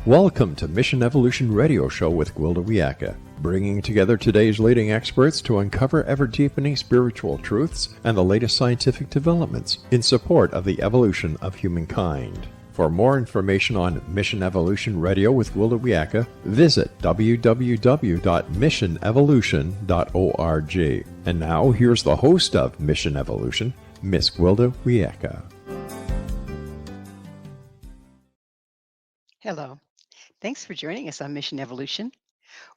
Welcome to Mission Evolution Radio Show with Gwilda Wiyaka, bringing together today's leading experts to uncover ever-deepening spiritual truths and the latest scientific developments in support of the evolution of humankind. For more information on Mission Evolution Radio with Gwilda Wiyaka, visit www.missionevolution.org. And now, here's the host of Mission Evolution, Miss Gwilda Wiyaka. Hello. Thanks for joining us on Mission Evolution.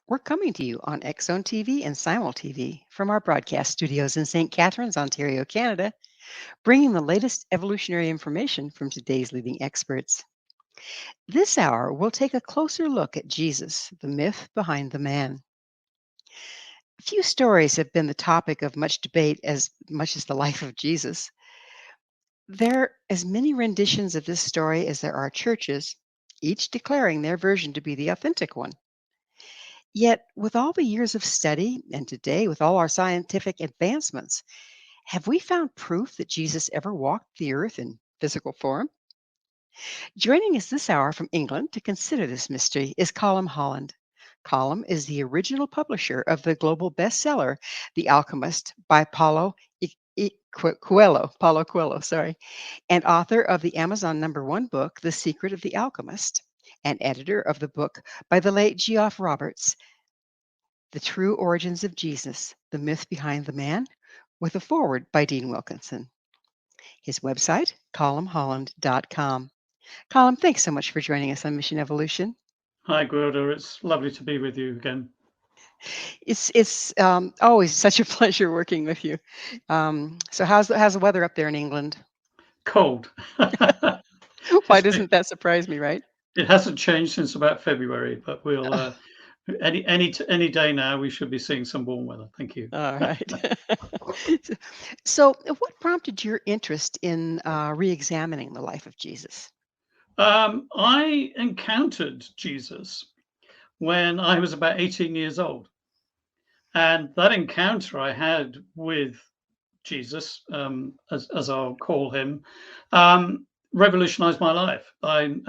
We're coming to you on X-Zone TV and Simul TV from our broadcast studios in St. Catharines, Ontario, Canada, bringing the latest evolutionary information from today's leading experts. This hour, we'll take a closer look at Jesus, the myth behind the man. A few stories have been the topic of much debate as much as the life of Jesus. There are as many renditions of this story as there are churches, each declaring their version to be the authentic one. Yet, with all the years of study, and today with all our scientific advancements, have we found proof that Jesus ever walked the earth in physical form? Joining us this hour from England to consider this mystery is COLM HOLLAND. COLM is the original publisher of the global bestseller, The Alchemist by Paulo Coelho, and author of the Amazon #1 book, The Secret of the Alchemist, and editor of the book by the late Geoff Roberts, The True Origins of Jesus, The Myth Behind the Man, with a foreword by Dean Wilkinson. His website, colmholland.com. Colm, thanks so much for joining us on Mission Evolution. Hi, Gwilda. It's lovely to be with you again. It's always such a pleasure working with you. So how's the weather up there in England? Cold. Why doesn't that surprise me, right? It hasn't changed since about February, but we'll any day now we should be seeing some warm weather. Thank you. All right. So what prompted your interest in re-examining the life of Jesus? I encountered Jesus when I was about 18 years old. And that encounter I had with Jesus, as I'll call him, revolutionized my life. Who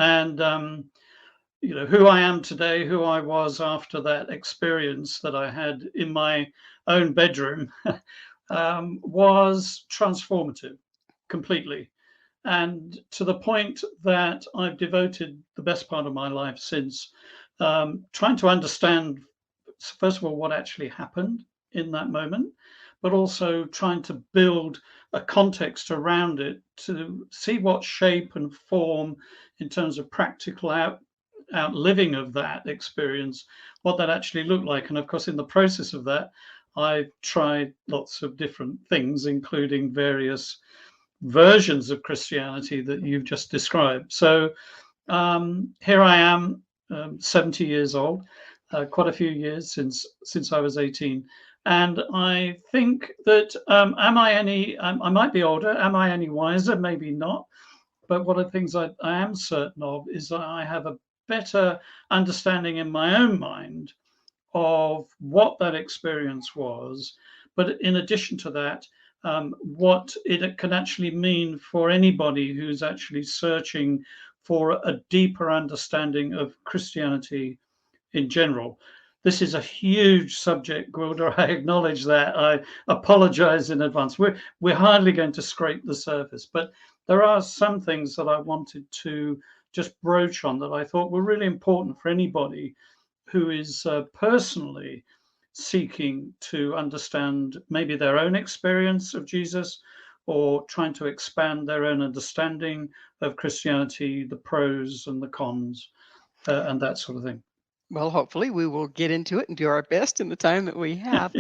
I am today, who I was after that experience that I had in my own bedroom, was transformative, completely. And to the point that I've devoted the best part of my life since trying to understand, first of all, what actually happened in that moment, but also trying to build a context around it to see what shape and form in terms of practical outliving of that experience, what that actually looked like. And of course, in the process of that, I've tried lots of different things, including various versions of Christianity that you've just described. So here I am, 70 years old. Quite a few years since I was 18, and I think that I might be older. Am I any wiser? Maybe not. But one of the things I am certain of is that I have a better understanding in my own mind of what that experience was. But in addition to that, what it can actually mean for anybody who's actually searching for a deeper understanding of Christianity in general. This is a huge subject, Gwilda. I acknowledge that. I apologize in advance. We're hardly going to scrape the surface, but there are some things that I wanted to just broach on that I thought were really important for anybody who is personally seeking to understand maybe their own experience of Jesus, or trying to expand their own understanding of Christianity, the pros and the cons, and that sort of thing. Well, hopefully we will get into it and do our best in the time that we have.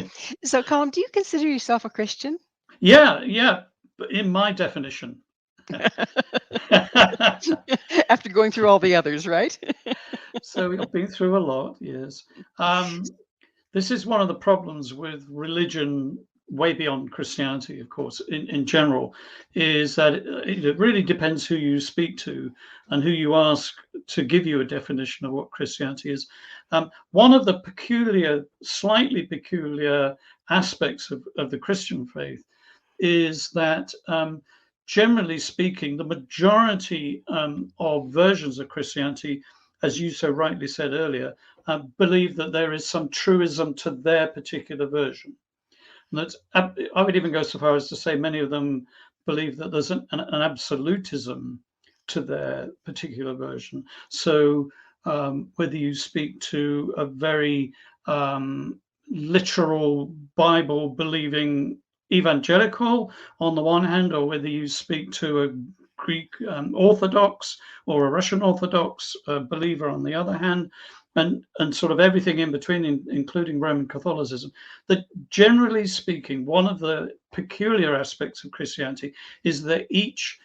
So, Colm, do you consider yourself a Christian? Yeah, in my definition. After going through all the others, right? So we've been through a lot, yes. This is one of the problems with religion way beyond Christianity, of course, in general, is that it really depends who you speak to and who you ask to give you a definition of what Christianity is. One of the slightly peculiar aspects of the Christian faith is that, generally speaking, the majority of versions of Christianity as you so rightly said earlier, believe that there is some truism to their particular version. And that's, I would even go so far as to say many of them believe that there's an absolutism to their particular version. So whether you speak to a very literal Bible believing evangelical on the one hand, or whether you speak to a Greek Orthodox or a Russian Orthodox believer on the other hand, and sort of everything in between, including Roman Catholicism, that generally speaking, one of the peculiar aspects of Christianity is that each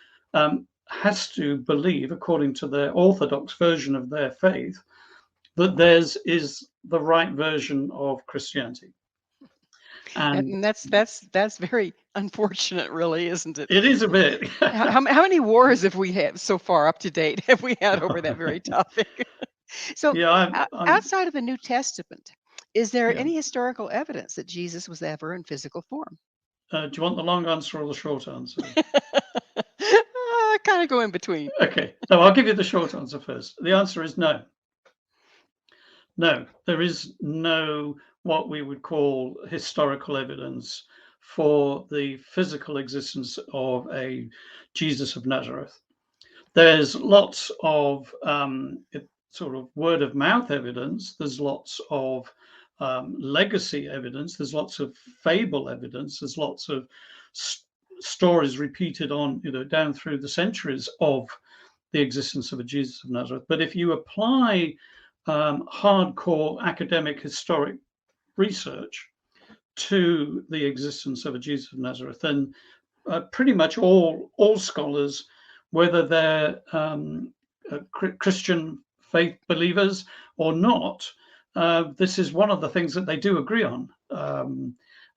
has to believe, according to their Orthodox version of their faith, that theirs is the right version of Christianity. And that's very unfortunate, really, isn't it? It is a bit. How many wars have we had so far up to date? Have we had over that very topic? So, Yeah, outside of the New Testament, is there yeah. any historical evidence that Jesus was ever in physical form? Do you want the long answer or the short answer? Kind of go in between. Okay, no, I'll give you the short answer first. The answer is no. No, there is no what we would call historical evidence for the physical existence of a Jesus of Nazareth. There's lots of sort of word of mouth evidence. There's lots of legacy evidence. There's lots of fable evidence. There's lots of stories repeated on, down through the centuries of the existence of a Jesus of Nazareth. But if you apply hardcore academic historic research to the existence of a Jesus of Nazareth, then pretty much all scholars, whether they're Christian faith believers or not, this is one of the things that they do agree on.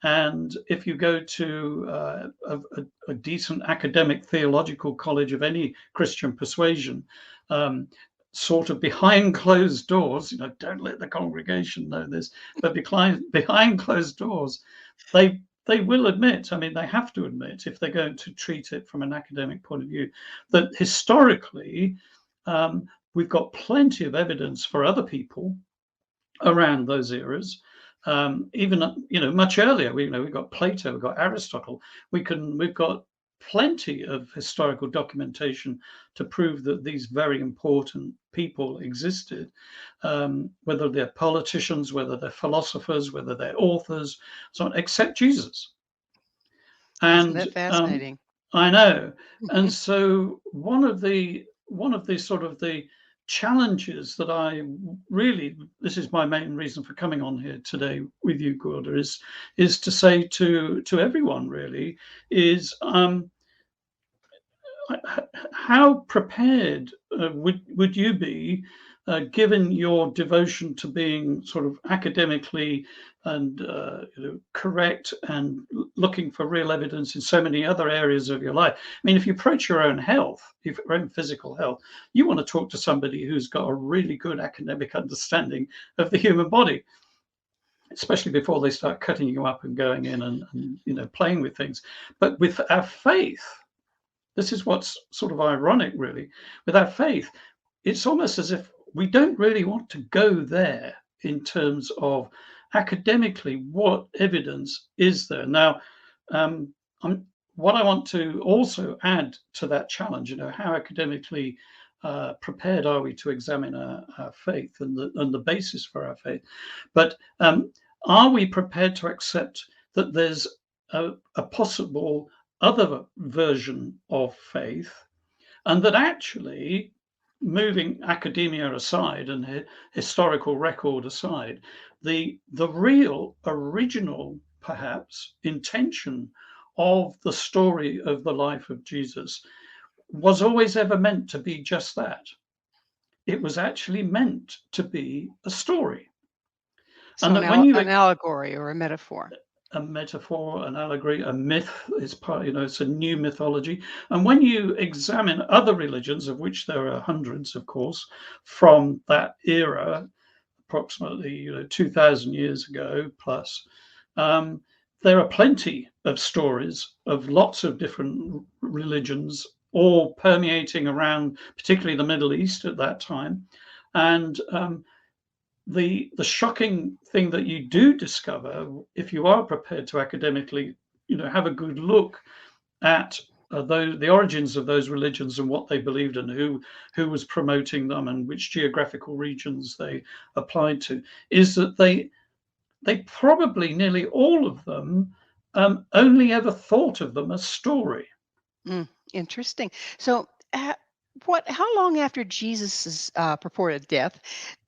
And if you go to a decent academic theological college of any Christian persuasion, sort of behind closed doors, don't let the congregation know this, but behind closed doors, they will admit, they have to admit, if they're going to treat it from an academic point of view, that historically, we've got plenty of evidence for other people around those eras. Even much earlier, we've got Plato, we've got Aristotle. We've got plenty of historical documentation to prove that these very important people existed, whether they're politicians, whether they're philosophers, whether they're authors, so on, except Jesus. Isn't that fascinating? I know. And so one of the sort of the challenges that this is my main reason for coming on here today with you, Gwilda, is to say to everyone really is how prepared would you be, given your devotion to being sort of academically and correct and looking for real evidence in so many other areas of your life? If you approach your own health, your own physical health, you want to talk to somebody who's got a really good academic understanding of the human body, especially before they start cutting you up and going in and playing with things. But with our faith, this is what's sort of ironic, really. With our faith, it's almost as if we don't really want to go there in terms of academically what evidence is there. Now, what I want to also add to that challenge, how academically prepared are we to examine our faith and the basis for our faith? But are we prepared to accept that there's a possible other version of faith, and that actually, moving academia aside and historical record aside, the real original perhaps intention of the story of the life of Jesus was always ever meant to be just that. It was actually meant to be a story. So and that an allegory or a metaphor. A metaphor, an allegory, a myth is part, it's a new mythology. And when you examine other religions, of which there are hundreds, of course, from that era, approximately 2,000 years ago plus, there are plenty of stories of lots of different religions, all permeating around, particularly the Middle East at that time, And the shocking thing that you do discover, if you are prepared to academically, have a good look at the origins of those religions and what they believed and who was promoting them and which geographical regions they applied to, is that they probably, nearly all of them, only ever thought of them as story. Interesting. So, how long after Jesus' purported death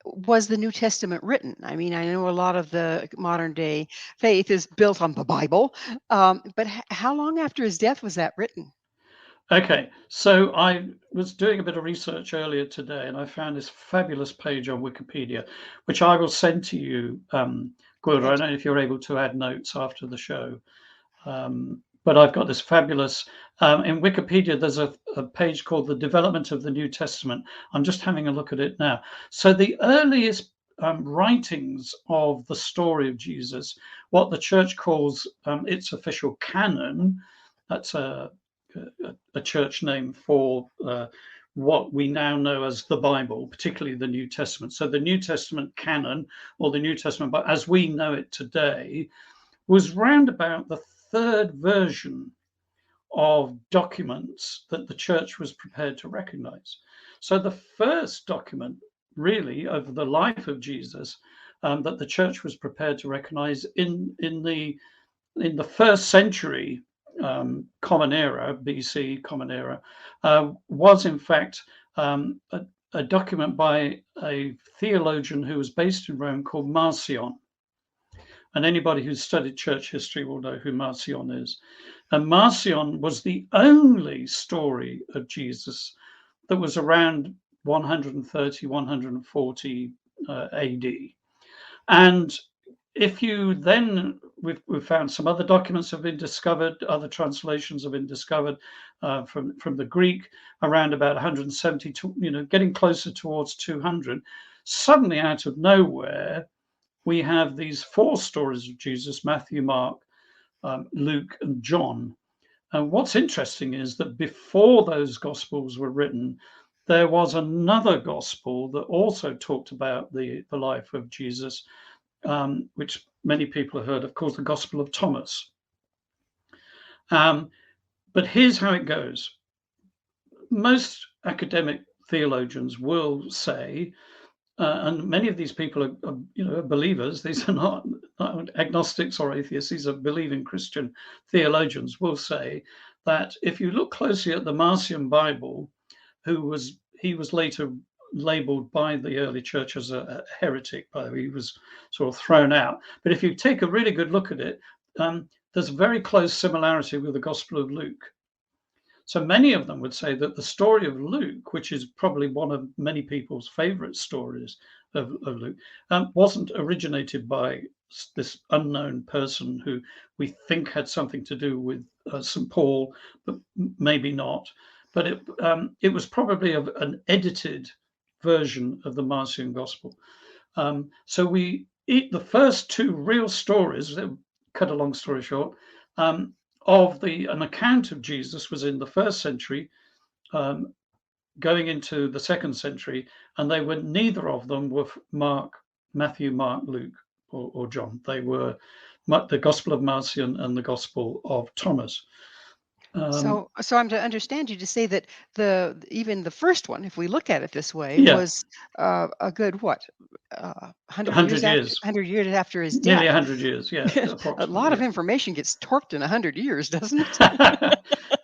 was the New Testament written? I mean, I know a lot of the modern day faith is built on the Bible, but how long after his death was that written? Okay, so I was doing a bit of research earlier today, and I found this fabulous page on Wikipedia, which I will send to you, Gwilda. I don't know if you're able to add notes after the show. But I've got this fabulous, in Wikipedia, there's a page called The Development of the New Testament. I'm just having a look at it now. So the earliest writings of the story of Jesus, what the church calls its official canon, that's a church name for what we now know as the Bible, particularly the New Testament. So the New Testament canon, or the New Testament, but as we know it today, was round about the third version of documents that the church was prepared to recognize. So the first document, really, over the life of Jesus, that the church was prepared to recognize in the first century Common Era, BC Common Era, was in fact a document by a theologian who was based in Rome called Marcion. And anybody who's studied church history will know who Marcion is. And Marcion was the only story of Jesus that was around 130, 140 AD. And if you then, we've found some other documents have been discovered, other translations have been discovered from the Greek around about 170, to, getting closer towards 200. Suddenly, out of nowhere, we have these four stories of Jesus: Matthew, Mark, Luke, and John. And what's interesting is that before those Gospels were written, there was another Gospel that also talked about the life of Jesus, which many people have heard of, called the Gospel of Thomas. But here's how it goes. Most academic theologians will say, and many of these people are believers. These are not agnostics or atheists. These are believing Christian theologians. Will say that if you look closely at the Marcion Bible, he was later labeled by the early church as a heretic. By the way, he was sort of thrown out. But if you take a really good look at it, there's a very close similarity with the Gospel of Luke. So many of them would say that the story of Luke, which is probably one of many people's favorite stories of Luke, wasn't originated by this unknown person who we think had something to do with St. Paul, but maybe not. But it was probably an edited version of the Marcion Gospel. So the first two real stories, cut a long story short, an account of Jesus was in the first century, going into the second century, and neither of them were Matthew, Mark, Luke, or John. They were the Gospel of Marcion and the Gospel of Thomas. So I'm to understand you to say that even the first one, if we look at it this way, was a good 100 years. 100 years after his death. Nearly 100 years, yeah. A lot of information gets torqued in 100 years, doesn't it?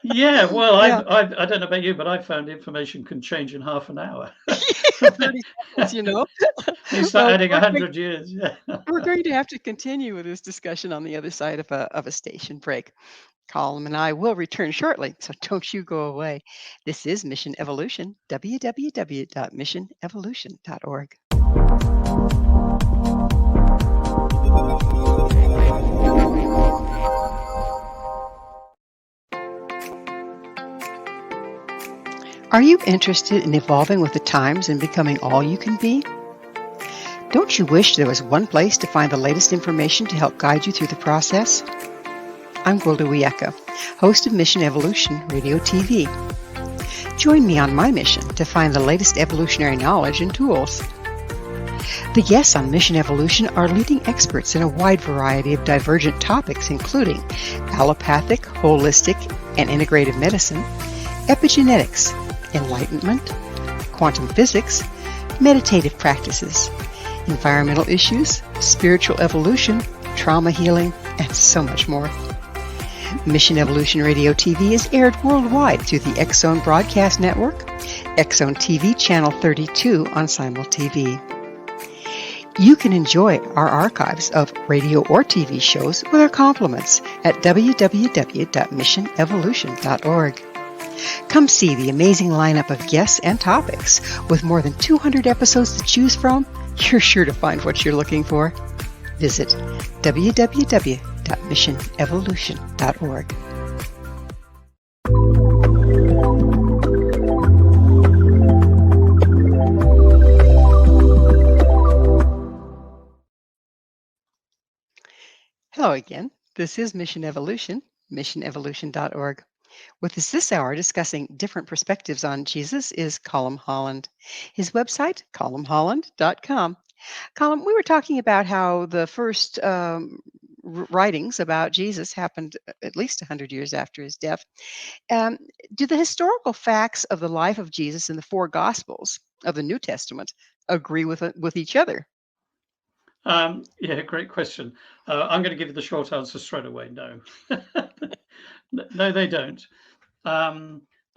Yeah, well, I don't know about you, but I found information can change in half an hour. 30 seconds, You start adding 100 years. Yeah. We're going to have to continue with this discussion on the other side of a station break. COLM and I will return shortly, so don't you go away. This is Mission Evolution, www.missionevolution.org. Are you interested in evolving with the times and becoming all you can be? Don't you wish there was one place to find the latest information to help guide you through the process? I'm Gwilda Wiyaka, host of Mission Evolution Radio TV. Join me on my mission to find the latest evolutionary knowledge and tools. The guests on Mission Evolution are leading experts in a wide variety of divergent topics, including allopathic, holistic, and integrative medicine, epigenetics, enlightenment, quantum physics, meditative practices, environmental issues, spiritual evolution, trauma healing, and so much more. Mission Evolution Radio TV is aired worldwide through the X-Zone Broadcast Network, X-Zone TV Channel 32 on Simul TV. You can enjoy our archives of radio or TV shows with our compliments at www.missionevolution.org. Come see the amazing lineup of guests and topics. With more than 200 episodes to choose from, you're sure to find what you're looking for. Visit www.missionevolution.org. Hello again. This is Mission Evolution, missionevolution.org. With us this hour discussing different perspectives on Jesus is COLM HOLLAND. His website, colmholland.com. Colm, we were talking about how the first writings about Jesus happened at least 100 years after his death. Do the historical facts of the life of Jesus in the four Gospels of the New Testament agree with each other? Yeah, great question. I'm going to give you the short answer straight away. No. No, they don't.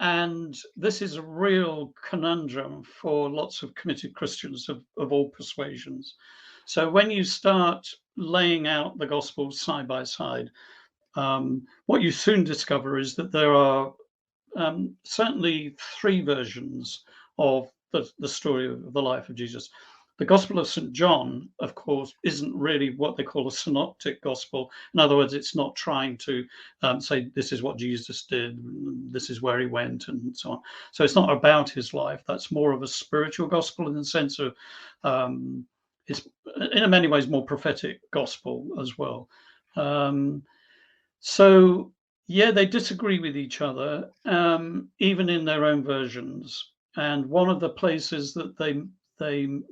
And this is a real conundrum for lots of committed Christians of all persuasions. So when you start laying out the Gospels side by side, what you soon discover is that there are certainly three versions of the story of the life of Jesus. The Gospel of St. John, of course, isn't really what they call a synoptic gospel. In other words, it's not trying to say this is what Jesus did, this is where he went, and so on. So it's not about his life. That's more of a spiritual gospel in the sense of it's in many ways more prophetic gospel as well. So yeah, they disagree with each other, even in their own versions. And one of the places that they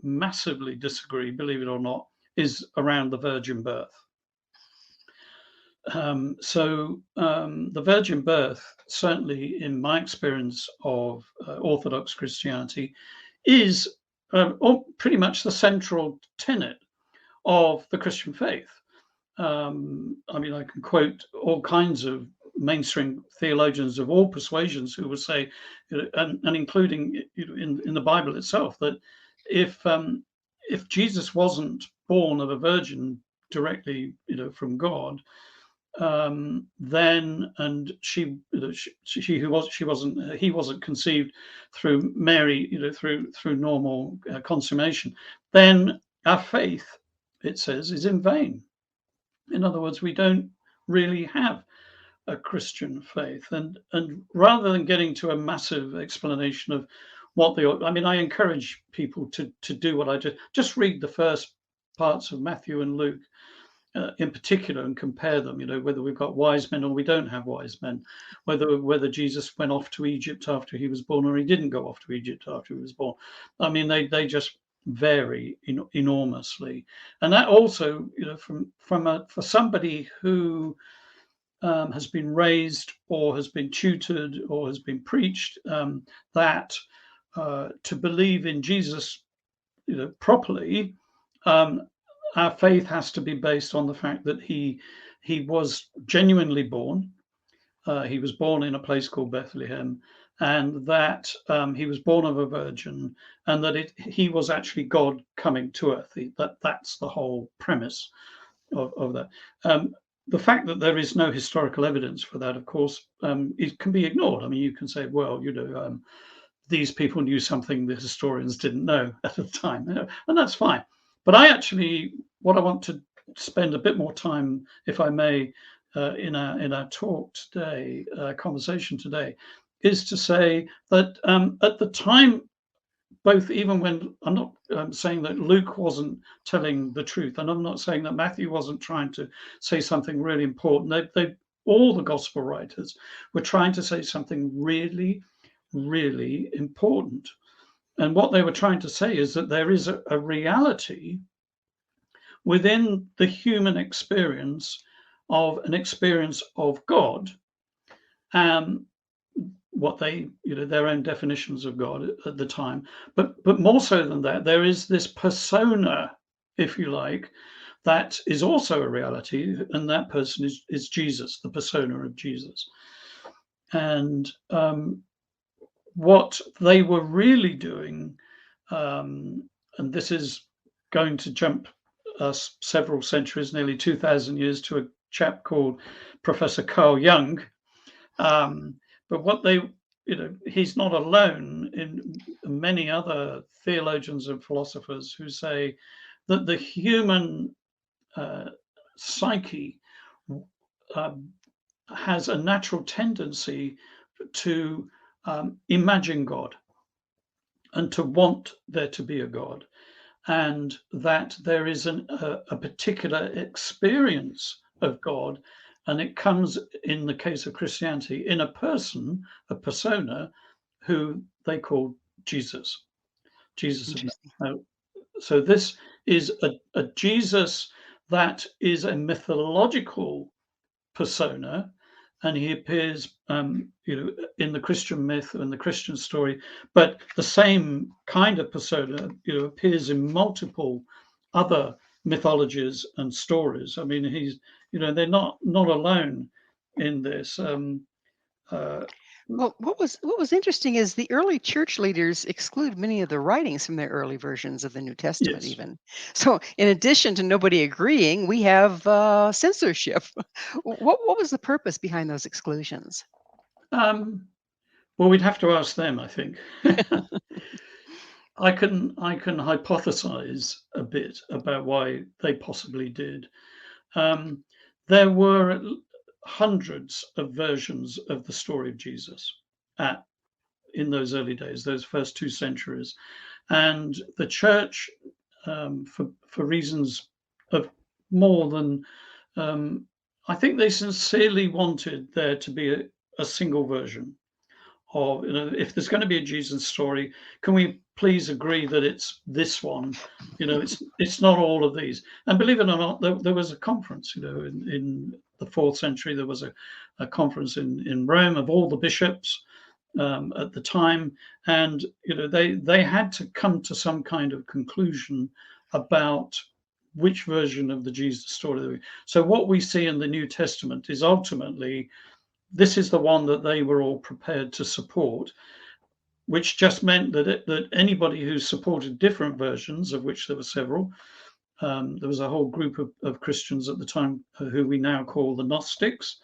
massively disagree, believe it or not, is around the virgin birth. The virgin birth, certainly in my experience of Orthodox Christianity, is pretty much the central tenet of the Christian faith. I mean, I can quote all kinds of mainstream theologians of all persuasions who would say, and including in the Bible itself, that if Jesus wasn't born of a virgin directly, from God, then he wasn't conceived through Mary, through normal consummation, then our faith, it says, is in vain. In other words, we don't really have a Christian faith. And rather than getting to a massive explanation of what I encourage people to do what I did. Just read the first parts of Matthew and Luke in particular and compare them, whether we've got wise men or we don't have wise men, whether Jesus went off to Egypt after he was born or he didn't go off to Egypt after he was born. I mean, they just vary enormously. And that also, for somebody who has been raised or has been tutored or has been preached that to believe in Jesus, properly, our faith has to be based on the fact that he was genuinely born. He was born in a place called Bethlehem, and that he was born of a virgin, and that he was actually God coming to earth. That's the whole premise of that. The fact that there is no historical evidence for that, of course, it can be ignored. I mean, you can say, well, these people knew something the historians didn't know at the time, and that's fine. But what I want to spend a bit more time, if I may, in our talk today, conversation today, is to say that at the time, even when I'm not saying that Luke wasn't telling the truth, and I'm not saying that Matthew wasn't trying to say something really important. All the gospel writers were trying to say something really, really important. And what they were trying to say is that there is a reality within the human experience of an experience of God, what they, their own definitions of God at the time. But more so than that, there is this persona, if you like, that is also a reality, and that person is Jesus, the persona of Jesus. And what they were really doing, and this is going to jump us several centuries, nearly 2,000 years, to a chap called Professor Carl Jung. But what they, he's not alone in many other theologians and philosophers who say that the human psyche has a natural tendency to imagine God and to want there to be a God, and that there is a particular experience of God, and it comes, in the case of Christianity, in a person, a persona, who they call Jesus. Jesus. So this is a Jesus that is a mythological persona, and he appears, in the Christian myth and the Christian story, but the same kind of persona, appears in multiple other mythologies and stories. I mean, he's, they're not alone in this. Well, what was interesting is the early church leaders exclude many of the writings from their early versions of the New Testament, Yes. even. So, in addition to nobody agreeing, we have censorship. What was the purpose behind those exclusions? Well, we'd have to ask them, I think. I can hypothesize a bit about why they possibly did. There were hundreds of versions of the story of Jesus in those early days, those first 2 centuries, and the church, for reasons of more than, I think they sincerely wanted there to be a single version of, if there's going to be a Jesus story, can we please agree that it's this one? It's not all of these. And believe it or not, there was a conference, in the 4th century, there was a conference in Rome of all the bishops at the time, and they had to come to some kind of conclusion about which version of the Jesus story. So what we see in the New Testament is ultimately, this is the one that they were all prepared to support, which just meant that anybody who supported different versions, of which there were several, there was a whole group of Christians at the time who we now call the Gnostics,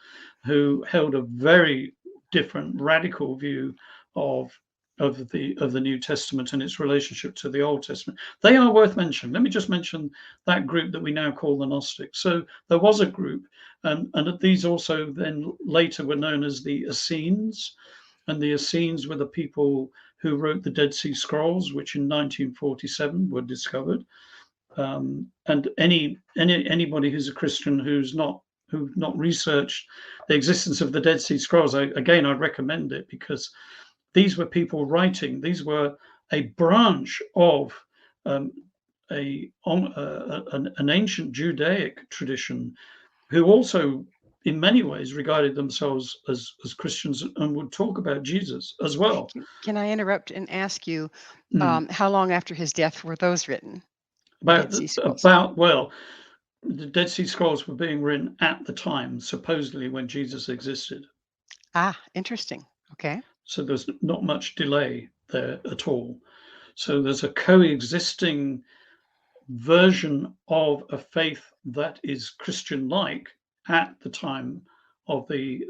who held a very different, radical view of the New Testament and its relationship to the Old Testament. They are worth mentioning. Let me just mention that group that we now call the Gnostics. So there was a group, and these also then later were known as the Essenes, and the Essenes were the people who wrote the Dead Sea Scrolls, which in 1947 were discovered. And anybody who's a Christian who've not researched the existence of the Dead Sea Scrolls, I'd recommend it, because these were people writing. These were a branch of an ancient Judaic tradition, who also, in many ways, regarded themselves as Christians and would talk about Jesus as well. Can I interrupt and ask you, how long after his death were those written? Well, the Dead Sea Scrolls were being written at the time, supposedly, when Jesus existed. Ah, interesting. Okay. So there's not much delay there at all. So there's a coexisting version of a faith that is Christian-like at the time of the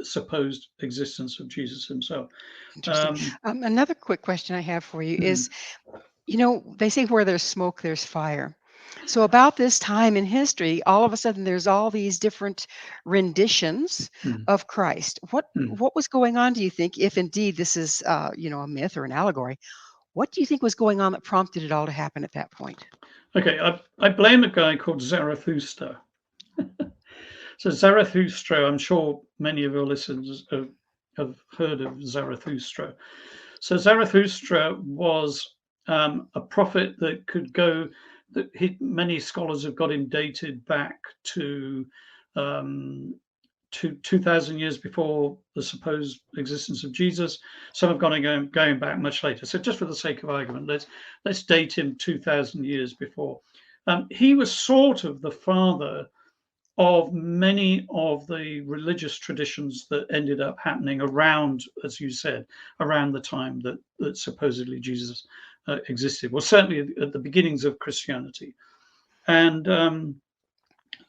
supposed existence of Jesus himself. Interesting. Another quick question I have for you is, they say where there's smoke, there's fire. So about this time in history, all of a sudden there's all these different renditions of Christ. What was going on, do you think, if indeed this is a myth or an allegory? What do you think was going on that prompted it all to happen at that point? Okay, I blame a guy called Zarathustra. So Zarathustra, I'm sure many of your listeners have heard of Zarathustra. So Zarathustra was a prophet that could go. Many scholars have got him dated back to 2,000 years before the supposed existence of Jesus. Some have going back much later. So just for the sake of argument, let's date him 2,000 years before. He was sort of the father of many of the religious traditions that ended up happening around, as you said, around the time that supposedly Jesus existed. Well, certainly at the beginnings of Christianity. And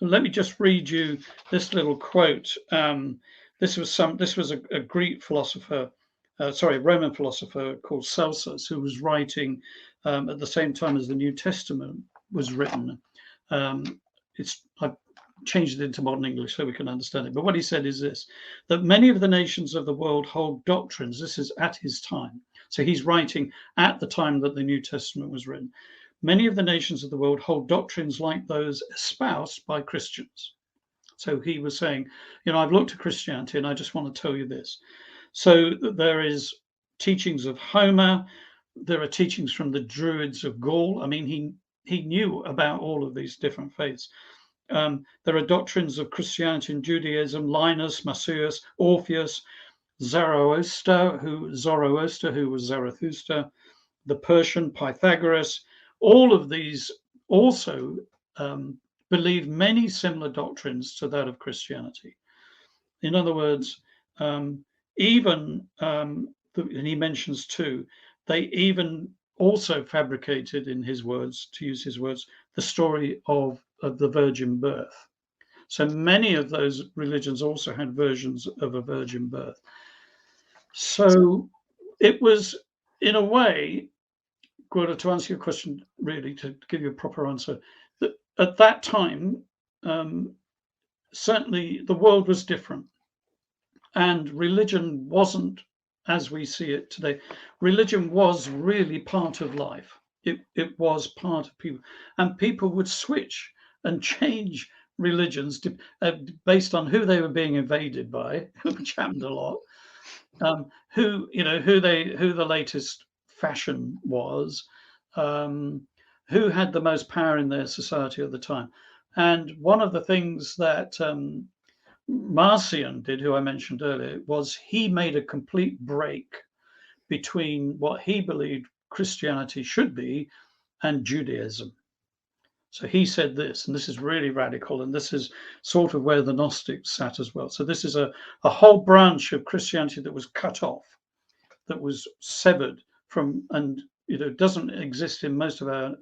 let me just read you this little quote. This was a Greek philosopher, Roman philosopher called Celsus, who was writing at the same time as the New Testament was written. I've changed it into modern English so we can understand it. But what he said is this: that many of the nations of the world hold doctrines. This is at his time. So he's writing at the time that the New Testament was written. Many of the nations of the world hold doctrines like those espoused by Christians. So he was saying, I've looked at Christianity and I just want to tell you this. So there is teachings of Homer. There are teachings from the Druids of Gaul. I mean, he knew about all of these different faiths. There are doctrines of Christianity and Judaism: Linus, Maceus, Orpheus, Zoroaster, who was Zarathustra, the Persian Pythagoras. All of these also believe many similar doctrines to that of Christianity. In other words, and he mentions too, they even also fabricated, in his words, to use his words, the story of the virgin birth. So many of those religions also had versions of a virgin birth. So it was, in a way, Gwilda, to answer your question, really, to give you a proper answer, that at that time, certainly the world was different, and religion wasn't as we see it today. Religion was really part of life. It was part of people, and people would switch and change religions based on who they were being invaded by, which happened a lot. Who the latest fashion was, who had the most power in their society at the time. And one of the things that Marcion did, who I mentioned earlier, was he made a complete break between what he believed Christianity should be and Judaism. So he said this, and this is really radical, and this is sort of where the Gnostics sat as well. So this is a whole branch of Christianity that was cut off, that was severed from, and doesn't exist in most of our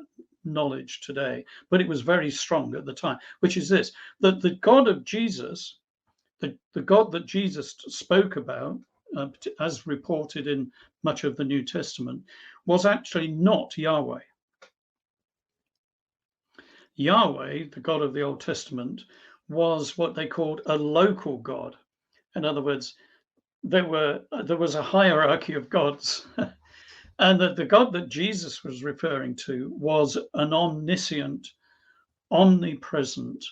knowledge today, but it was very strong at the time, which is this: that the God of Jesus, the God that Jesus spoke about, as reported in much of the New Testament, was actually not Yahweh. Yahweh, the God of the Old Testament, was what they called a local God. In other words, there was a hierarchy of gods, and that the God that Jesus was referring to was an omniscient, omnipresent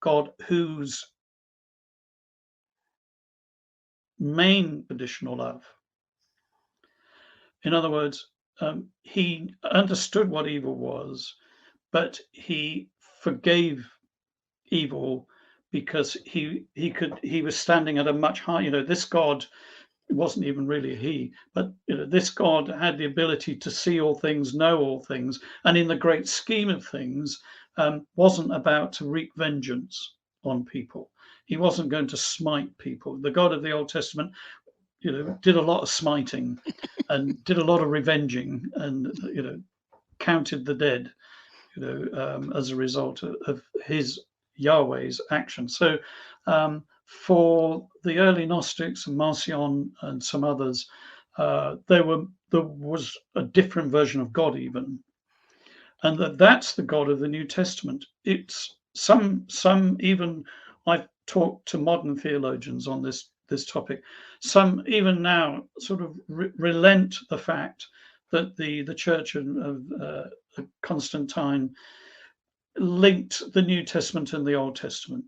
God whose main conditional love. In other words, he understood what evil was, but he forgave evil because he was standing at a much higher. This God wasn't even really he, but this God had the ability to see all things, know all things, and in the great scheme of things, wasn't about to wreak vengeance on people. He wasn't going to smite people. The God of the Old Testament, did a lot of smiting and did a lot of revenging, and counted the dead, as a result of his Yahweh's action. So for the early Gnostics and Marcion and some others, there was a different version of God even, and that's the God of the New Testament. It's some even, I've talked to modern theologians on this topic. Some even now sort of relent the fact that the Church of Constantine linked the New Testament and the Old Testament.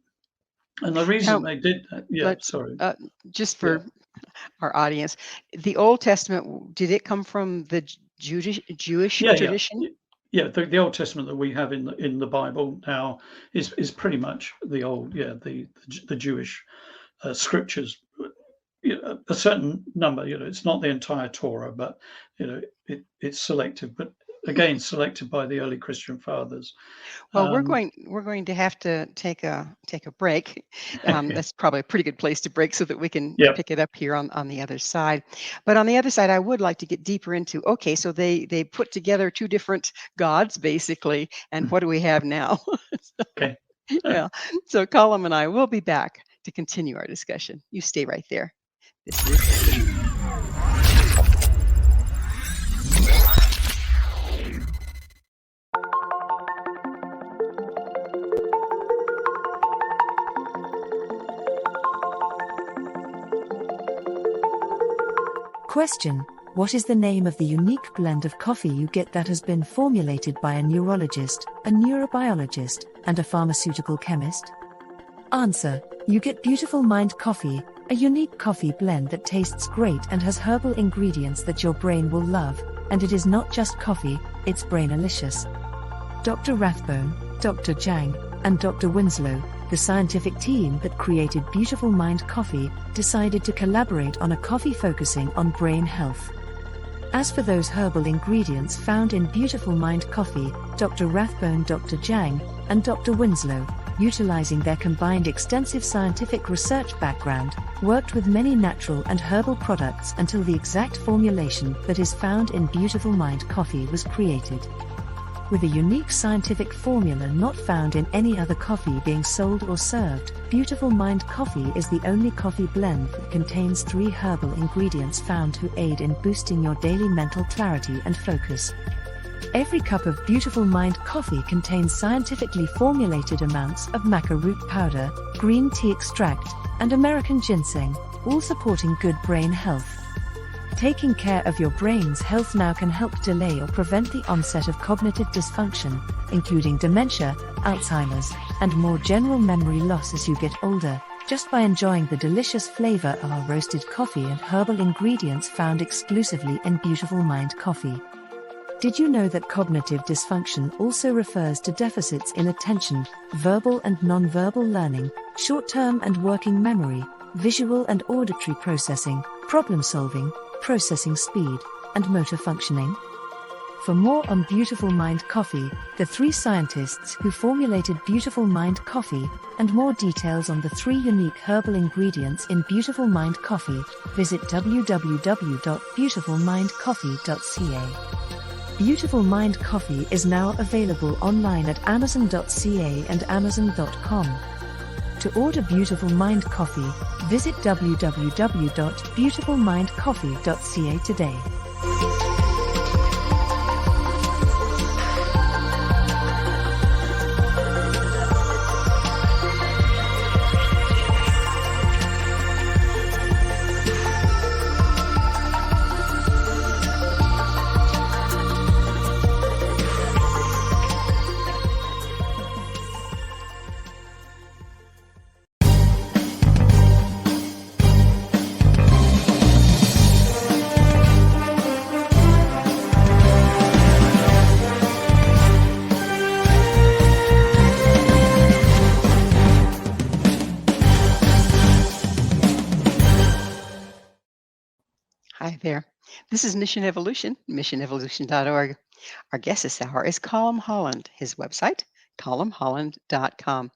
And the reason Now, they did that, yeah, let's sorry, just yeah, for our audience, the Old Testament, did it come from the Jewish yeah, yeah, tradition? yeah. The Old Testament that we have in the Bible now is pretty much the old, yeah, the Jewish scriptures. A certain number, it's not the entire Torah, but it's selective, but again selected by the early Christian fathers. Well, we're Um, going to have to take a break. That's probably a pretty good place to break so that we can yeah. pick it up here on the other side. But on the other side, I would like to get deeper into. Okay, so they put together two different gods basically, and what do we have now? Okay. Yeah. So Colum and I will be back to continue our discussion. You stay right there. This is Question: what is the name of the unique blend of coffee you get that has been formulated by a neurologist, a neurobiologist, and a pharmaceutical chemist? Answer: you get Beautiful Mind Coffee, a unique coffee blend that tastes great and has herbal ingredients that your brain will love, and it is not just coffee, it's brainalicious. Dr. Rathbone, Dr. Jang, and Dr. Winslow, the scientific team that created Beautiful Mind Coffee, decided to collaborate on a coffee focusing on brain health. As for those herbal ingredients found in Beautiful Mind Coffee, Dr. Rathbone, Dr. Jang, and Dr. Winslow, utilizing their combined extensive scientific research background, worked with many natural and herbal products until the exact formulation that is found in Beautiful Mind Coffee was created. With a unique scientific formula not found in any other coffee being sold or served, Beautiful Mind Coffee is the only coffee blend that contains 3 herbal ingredients found to aid in boosting your daily mental clarity and focus. Every cup of Beautiful Mind Coffee contains scientifically formulated amounts of maca root powder, green tea extract, and American ginseng, all supporting good brain health. Taking care of your brain's health now can help delay or prevent the onset of cognitive dysfunction, including dementia, Alzheimer's, and more general memory loss as you get older, just by enjoying the delicious flavor of our roasted coffee and herbal ingredients found exclusively in Beautiful Mind Coffee. Did you know that cognitive dysfunction also refers to deficits in attention, verbal and non-verbal learning, short-term and working memory, visual and auditory processing, problem-solving, processing speed, and motor functioning? For more on Beautiful Mind Coffee, the 3 scientists who formulated Beautiful Mind Coffee, and more details on the 3 unique herbal ingredients in Beautiful Mind Coffee, visit www.beautifulmindcoffee.ca. Beautiful Mind Coffee is now available online at amazon.ca and amazon.com. To order Beautiful Mind Coffee, visit www.beautifulmindcoffee.ca today. Hi there. This is Mission Evolution, missionevolution.org. Our guest this hour is Colum Holland. His website, columholland.com.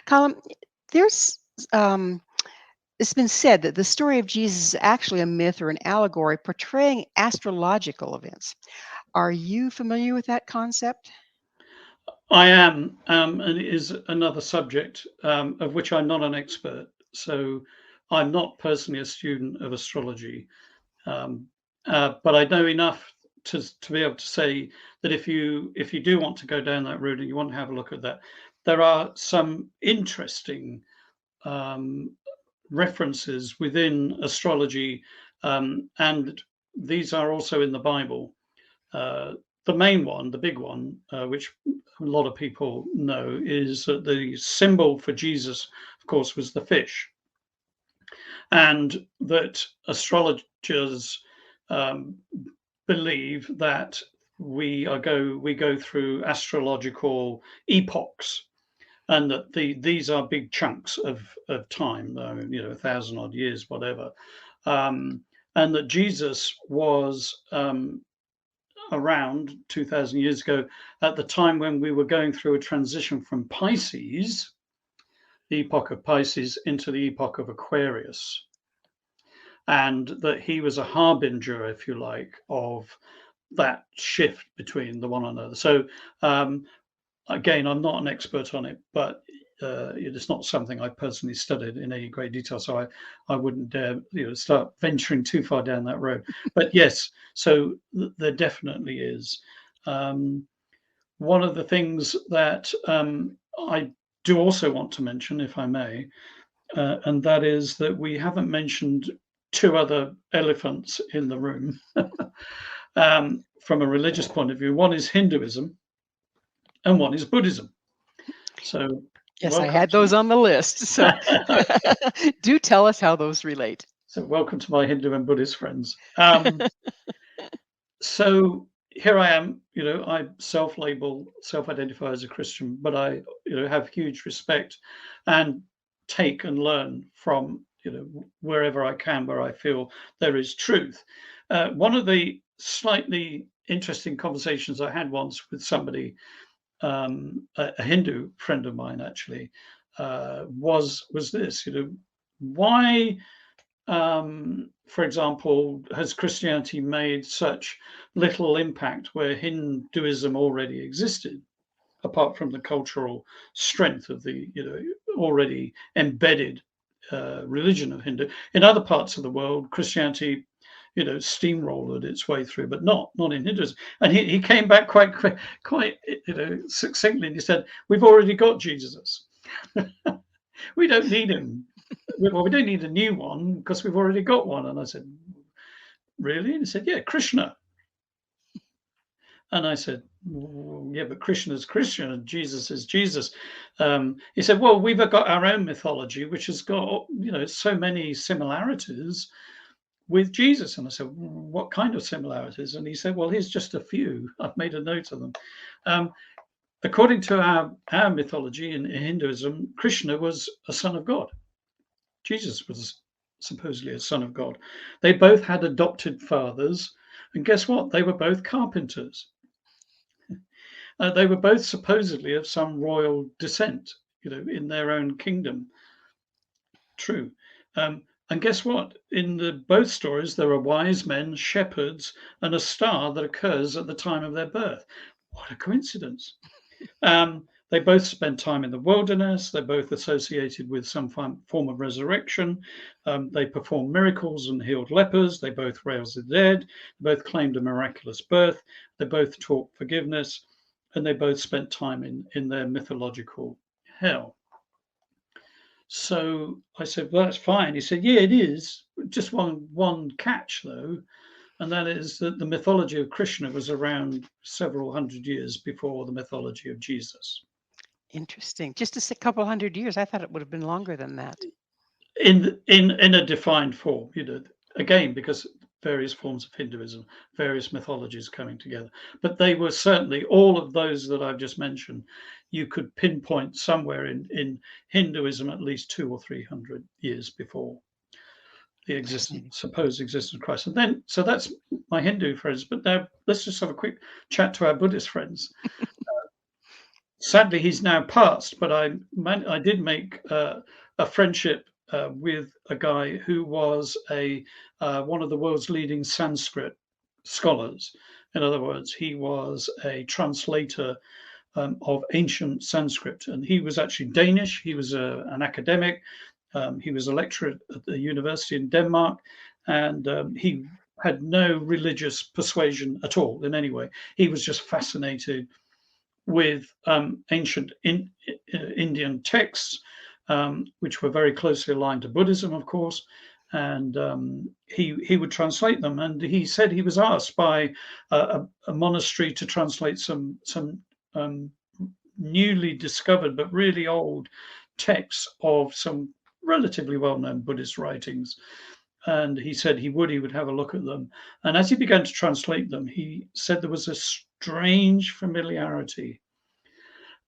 Colum, there's it's been said that the story of Jesus is actually a myth or an allegory portraying astrological events. Are you familiar with that concept? I am, and it is another subject of which I'm not an expert. So I'm not personally a student of astrology, um, but I know enough to be able to say that if you do want to go down that route and you want to have a look at that, there are some interesting um, references within astrology, and these are also in the Bible. the main one, the big one, which a lot of people know, is that the symbol for Jesus, of course, was the fish, and that astrologers believe that we go through astrological epochs, and that these are big chunks of time, 1,000 odd years, whatever, and that Jesus was around 2,000 years ago at the time when we were going through a transition from Pisces, the epoch of Pisces, into the epoch of Aquarius, and that he was a harbinger, if you like, of that shift between the one another. So again, I'm not an expert on it, but it's not something I personally studied in any great detail, so I wouldn't dare start venturing too far down that road. But yes, so there definitely is. One of the things that I do also want to mention, if I may, and that is that we haven't mentioned two other elephants in the room from a religious point of view. One is Hinduism and one is Buddhism. So yes, I had those on the list. So do tell us how those relate. So welcome to my Hindu and Buddhist friends. So here I am, I self-identify as a Christian, but I, have huge respect and take and learn from, wherever I can, where I feel there is truth. One of the slightly interesting conversations I had once with somebody, a Hindu friend of mine, actually, was this, why, for example, has Christianity made such little impact where Hinduism already existed, apart from the cultural strength of the, already embedded religion of Hindu? In other parts of the world, Christianity, steamrolled its way through, but not in Hinduism. And he came back quite succinctly, and he said, "We've already got Jesus. We don't need him. Well, we don't need a new one because we've already got one." And I said, "Really?" And he said, "Yeah, Krishna." And I said, "Well, yeah, but Krishna is Krishna and Jesus is Jesus." He said, "Well, we've got our own mythology, which has got, so many similarities with Jesus." And I said, "What kind of similarities?" And he said, "Well, here's just a few. I've made a note of them." According to our mythology in Hinduism, Krishna was a son of God. Jesus was supposedly a son of God. They both had adopted fathers, and guess what? They were both carpenters. They were both supposedly of some royal descent, in their own kingdom. True. And guess what? In both stories, there are wise men, shepherds, and a star that occurs at the time of their birth. What a coincidence. They both spent time in the wilderness. They're both associated with some form of resurrection. They performed miracles and healed lepers. They both raised the dead. They both claimed a miraculous birth. They both taught forgiveness. And they both spent time in their mythological hell. So I said, "Well, that's fine." He said, "Yeah, it is. Just one catch, though. And that is that the mythology of Krishna was around several hundred years before the mythology of Jesus." Interesting. Just a couple hundred years. I thought it would have been longer than that. In a defined form, again, because various forms of Hinduism, various mythologies coming together. But they were certainly, all of those that I've just mentioned, you could pinpoint somewhere in Hinduism at least 200 or 300 years before the supposed existence of Christ. And then, so that's my Hindu friends. But now let's just have a quick chat to our Buddhist friends. Sadly, he's now passed, but I did make a friendship with a guy who was one of the world's leading Sanskrit scholars. In other words, he was a translator of ancient Sanskrit, and he was actually Danish. He was an academic. He was a lecturer at the university in Denmark, and he had no religious persuasion at all in any way. He was just fascinated with ancient Indian texts, which were very closely aligned to Buddhism, of course. and he would translate them. And he said he was asked by a monastery to translate some newly discovered but really old texts of some relatively well-known Buddhist writings. And he said he would have a look at them. And as he began to translate them, he said there was a strange familiarity.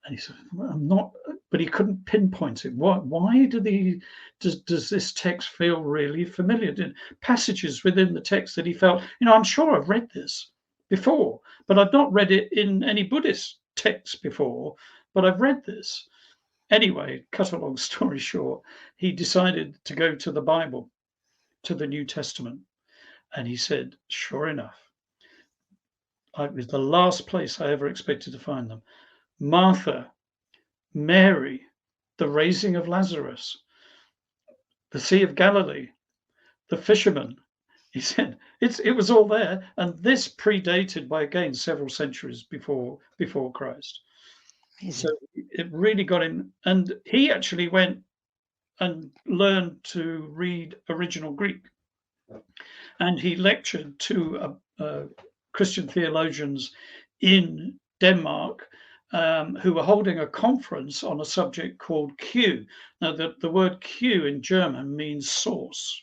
And he said, I'm not, but he couldn't pinpoint it. Why does this text feel really familiar? Did passages within the text that he felt, I'm sure I've read this before, but I've not read it in any Buddhist text before, but I've read this. Anyway, cut a long story short, he decided to go to the Bible, to the New Testament. And he said, sure enough, it was the last place I ever expected to find them. Martha, Mary, the raising of Lazarus, the Sea of Galilee, the fishermen. He said it was all there, and this predated by again several centuries before Christ. Amazing. So it really got him, and he actually went and learned to read original Greek, and he lectured to Christian theologians in Denmark who were holding a conference on a subject called Q. Now, the word Q in German means source.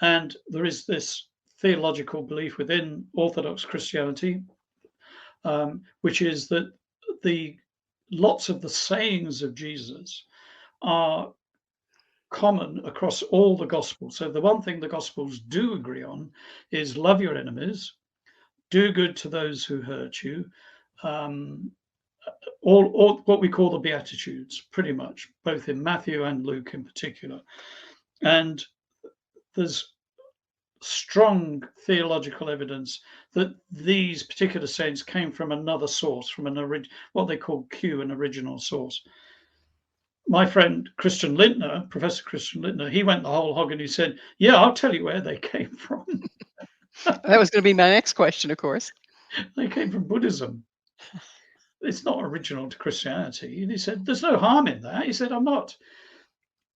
And there is this theological belief within Orthodox Christianity, which is that lots of the sayings of Jesus are common across all the Gospels. So the one thing the Gospels do agree on is love your enemies, do good to those who hurt you, all what we call the Beatitudes, pretty much, both in Matthew and Luke in particular. And there's strong theological evidence that these particular sayings came from another source, from what they call Q, an original source. My friend Christian Lindner, Professor Christian Lindner, he went the whole hog and he said, yeah, I'll tell you where they came from. That was going to be my next question, of course. They came from Buddhism. It's not original to Christianity. And he said, there's no harm in that. He said,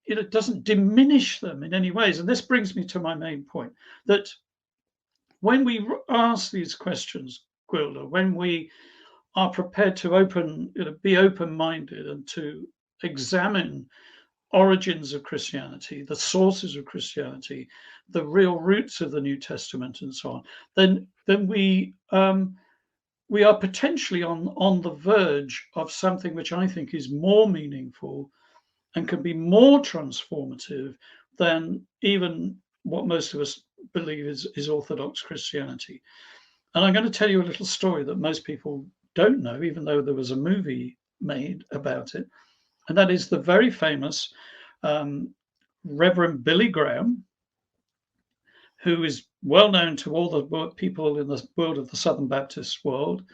it doesn't diminish them in any ways. And this brings me to my main point, that when we ask these questions, Gwilda, when we are prepared to be open-minded and to examine origins of Christianity, the sources of Christianity, the real roots of the New Testament, and so on, then we are potentially on the verge of something which I think is more meaningful and can be more transformative than even what most of us believe is Orthodox Christianity. And I'm going to tell you a little story that most people don't know, even though there was a movie made about it. And that is the very famous Reverend Billy Graham, who is well known to all the people in the world of the Southern Baptist world,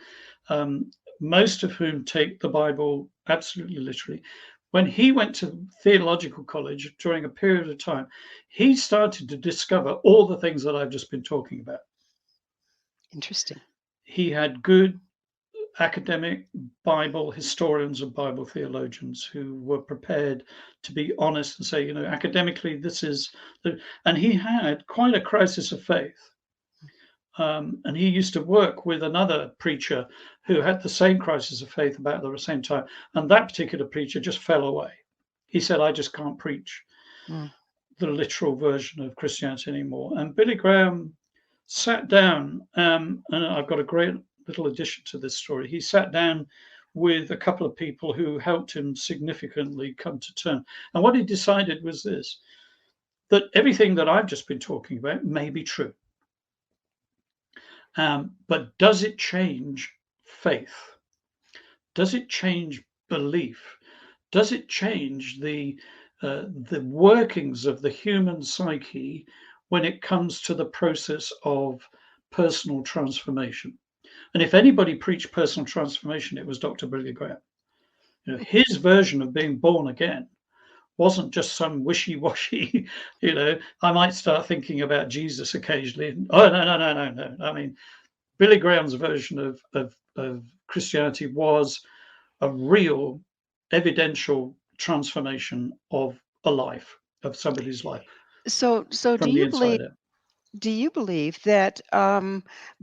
most of whom take the Bible absolutely literally. When he went to theological college during a period of time, he started to discover all the things that I've just been talking about. Interesting. He had good academic Bible historians and Bible theologians who were prepared to be honest and say, academically, this is, and he had quite a crisis of faith. And he used to work with another preacher who had the same crisis of faith about the same time. And that particular preacher just fell away. He said, I just can't preach the literal version of Christianity anymore. And Billy Graham sat down, and I've got a great little addition to this story. He sat down with a couple of people who helped him significantly come to terms. And what he decided was this, that everything that I've just been talking about may be true. But does it change faith? Does it change belief? Does it change the workings of the human psyche when it comes to the process of personal transformation? And if anybody preached personal transformation, it was Dr. Billy Graham. His version of being born again wasn't just some wishy-washy, I might start thinking about Jesus occasionally. Oh, no. I mean, Billy Graham's version of Christianity was a real evidential transformation of a life, of somebody's life. So do from the you believe inside out. that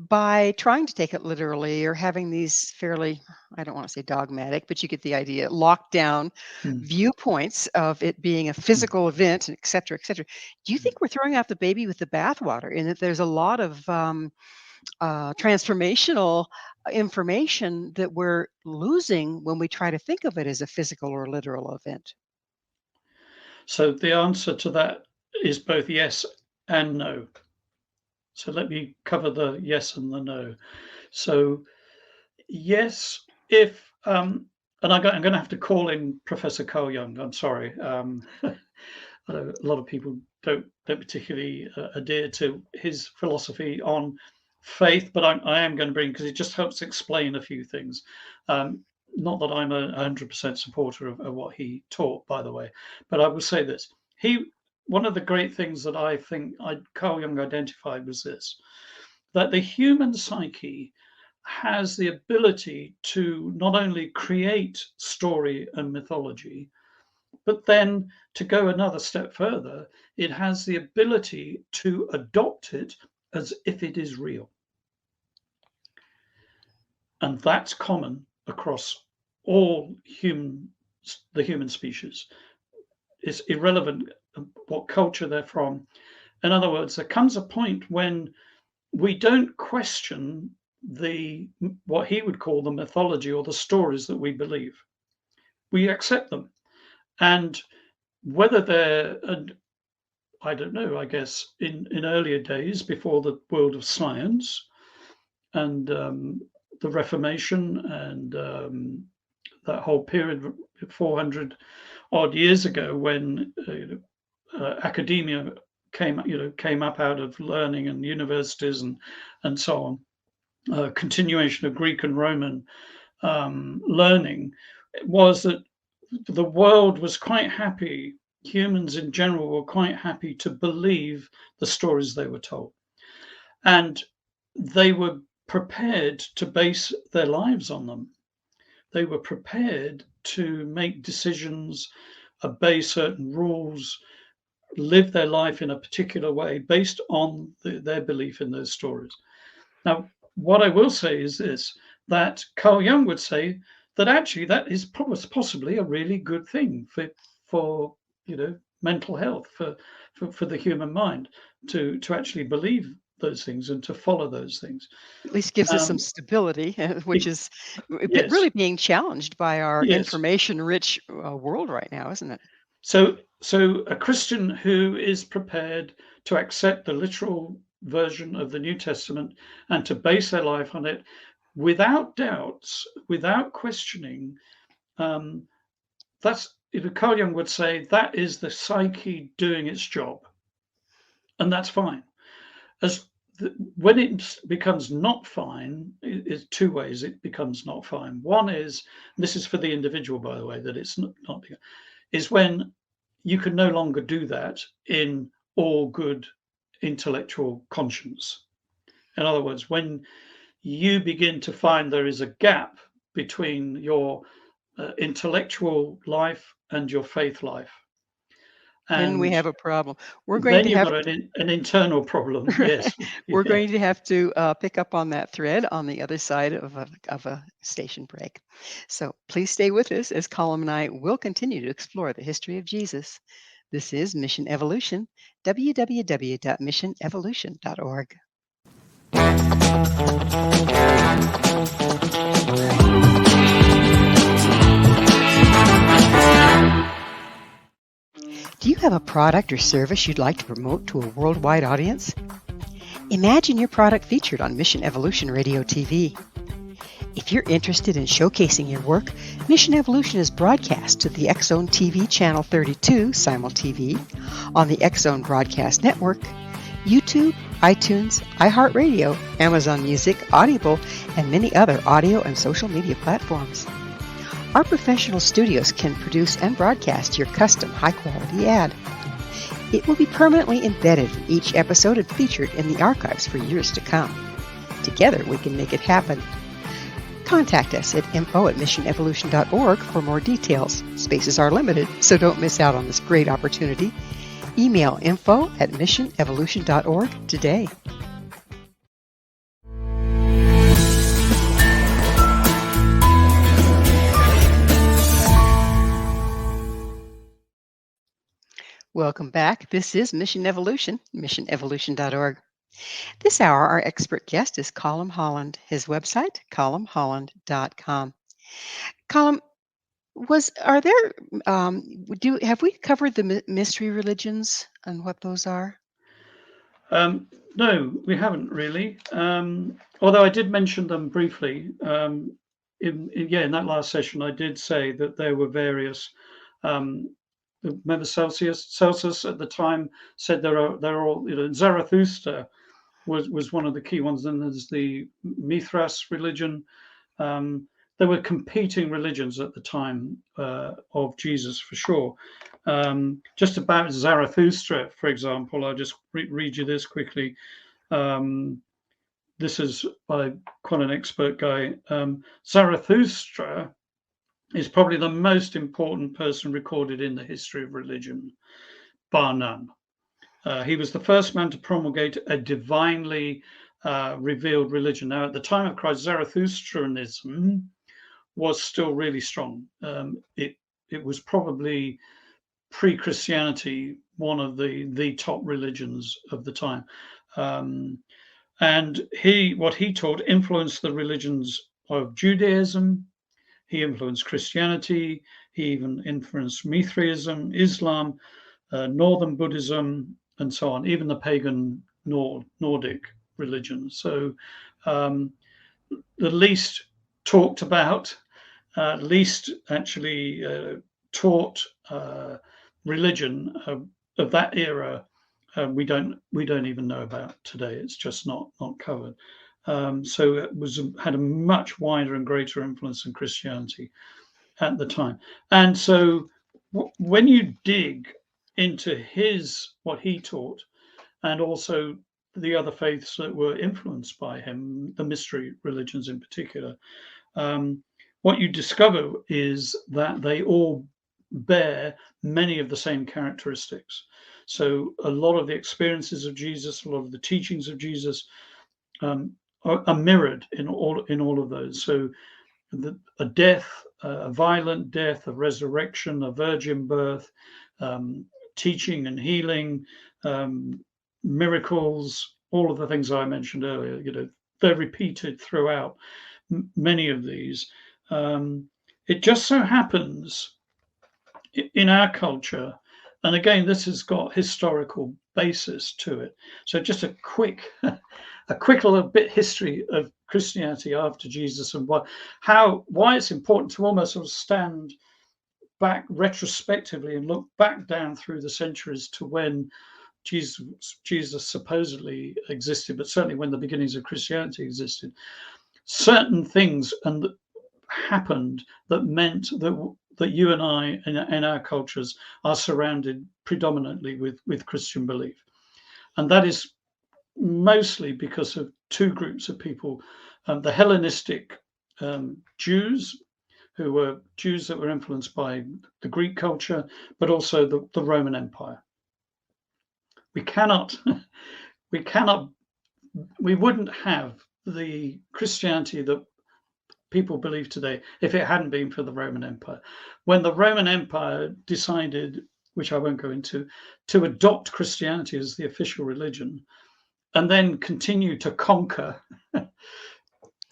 by trying to take it literally or having these fairly, I don't want to say dogmatic, but you get the idea, locked down Mm, viewpoints of it being a mm, physical event, et cetera, et cetera, do you mm. think we're throwing out the baby with the bathwater in that there's a lot of transformational information that we're losing when we try to think of it as a physical or literal event? So the answer to that is both yes and no. So let me cover the yes and the no. So yes, if and I'm going to have to call in Professor Carl Jung. I'm sorry. I know a lot of people don't particularly adhere to his philosophy on faith, but I am going to bring, because it just helps explain a few things. Um, Not that I'm a 100% supporter of what he taught, by the way, but I will say this: one of the great things that I think Carl Jung identified was this, that the human psyche has the ability to not only create story and mythology, but then to go another step further, it has the ability to adopt it as if it is real. And that's common across all the human species. It's irrelevant what culture they're from. In other words, there comes a point when we don't question what he would call the mythology or the stories that we believe. We accept them. And whether they're, I don't know, I guess in earlier days before the world of science and the Reformation and that whole period 400 odd years ago, when academia came up out of learning and universities and so on, continuation of Greek and Roman learning, was that the world was quite happy. Humans in general were quite happy to believe the stories they were told. And they were prepared to base their lives on them. They were prepared to make decisions, obey certain rules, live their life in a particular way based on their belief in those stories. Now, what I will say is this, that Carl Jung would say that actually that is possibly a really good thing for mental health, for the human mind, to actually believe those things and to follow those things. At least gives us some Um, stability, which it- is yes, really being challenged by our yes. information-rich world right now, isn't it? So a Christian who is prepared to accept the literal version of the New Testament and to base their life on it without doubts, without questioning, um, that's, Carl Jung would say, that is the psyche doing its job, and that's fine. When it becomes not fine, is two ways it becomes not fine. One is, and this is for the individual, by the way, that it's not is when you can no longer do that in all good intellectual conscience. In other words, when you begin to find there is a gap between your intellectual life and your faith life, Then we and have a problem. We're going then to you've have got an internal problem. right. Yes, We're yeah. going to have to pick up on that thread on the other side of a station break. So please stay with us as Colm and I will continue to explore the history of Jesus. This is Mission Evolution, www.missionevolution.org. Do you have a product or service you'd like to promote to a worldwide audience? Imagine your product featured on Mission Evolution Radio TV. If you're interested in showcasing your work, Mission Evolution is broadcast to the X-Zone TV Channel 32 Simul TV on the X-Zone Broadcast Network, YouTube, iTunes, iHeartRadio, Amazon Music, Audible, and many other audio and social media platforms. Our professional studios can produce and broadcast your custom high-quality ad. It will be permanently embedded in each episode and featured in the archives for years to come. Together, we can make it happen. Contact us at info@missionevolution.org for more details. Spaces are limited, so don't miss out on this great opportunity. Email info@missionevolution.org today. Welcome back. This is Mission Evolution, missionevolution.org. This hour, our expert guest is COLM Holland. His website, colmholland.com. COLM, have we covered the mystery religions and what those are? No, we haven't really. Although I did mention them briefly. In that last session, I did say that there were various. Remember Celsus at the time said they're all, Zarathustra was one of the key ones. Then there's the Mithras religion. There were competing religions at the time of Jesus, for sure. Just about Zarathustra, for example, I'll just read you this quickly. This is by quite an expert guy. Zarathustra is probably the most important person recorded in the history of religion, bar none. He was the first man to promulgate a divinely revealed religion. Now, at the time of Christ, Zarathustranism was still really strong. It was probably pre-Christianity one of the top religions of the time, and what he taught influenced the religions of Judaism. He influenced Christianity. He even influenced Mithraism, Islam, Northern Buddhism, and so on, even the pagan Nordic religions. So the least talked about, least actually taught religion of that era, we don't even know about today. It's just not covered. So it had a much wider and greater influence than Christianity at the time. And so when you dig into what he taught, and also the other faiths that were influenced by him, the mystery religions in particular, what you discover is that they all bear many of the same characteristics. So a lot of the experiences of Jesus, a lot of the teachings of Jesus are mirrored in all of those. So a death, a violent death, a resurrection, a virgin birth, teaching and healing, miracles, all of the things I mentioned earlier, they're repeated throughout many of these. It just so happens in our culture, and again, this has got historical basis to it. So just a quick little bit history of Christianity after Jesus, and why it's important to almost sort of stand back retrospectively and look back down through the centuries to when Jesus supposedly existed, but certainly when the beginnings of Christianity existed. Certain things happened that meant that you and I in our cultures are surrounded predominantly with Christian belief. And that is mostly because of two groups of people, the Hellenistic Jews, who were Jews that were influenced by the Greek culture, but also the Roman Empire. We wouldn't have the Christianity that people believe today if it hadn't been for the Roman Empire. When the Roman Empire decided, which I won't go into, to adopt Christianity as the official religion, and then continue to conquer